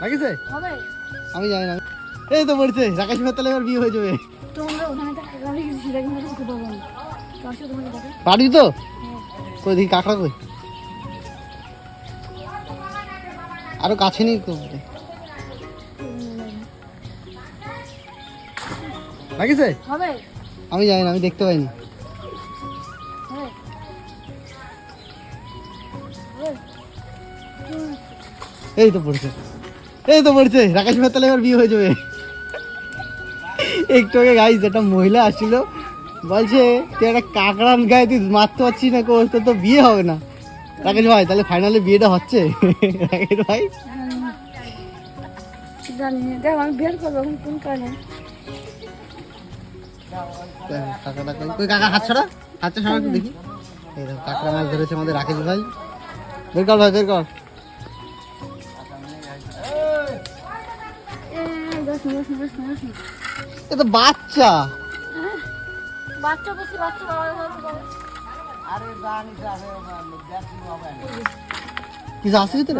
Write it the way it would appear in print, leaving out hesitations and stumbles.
লাগিছে হবে আমি জানি না। এই তো বলছে রাকেশ ভাই তাহলে এবার বিয়ে হয়ে যাবে। তোমরা ওখানে থাকতে গাড়ি গেছি দেখুন কিছু পাবো না তো আসলে তোমাকে দেখো পারবি তো? কই দেখি কাঁকড়া কই? আরো কাছে নেই তো। লাগিছে হবে আমি জানি না, আমি দেখতে পাইনি। হবে হবে এই তো পড়ছে, এই তো পড়ছে রাকেশ ভাই তাহলে এবার বিয়ে হয়ে যাবে। একটু আগে গাইস একটা মহিলা আসছিল, বলছে তুই একটা কাঁকড়ান গায়ে তুই মারতে পারছিস না, তোর তো বিয়ে হবে না। রাকেশ ভাই তাহলে ফাইনালি বিয়েটা হচ্ছে? রাকেশ ভাই জানি না দেখ আমি বের করবো এখন কোন কারণে কাকাটা কই? কাকা হাত ছাড়া, হাত ছাড়া একটু দেখি। এই দেখো কাঁকড়া মাছ ধরেছে আমাদের রাকেশ ভাই। বের কর ভাই, বের কর। এ তো বাচ্চা। বাচ্চা বসে বাচ্চা কিছু আছে ভিতরে?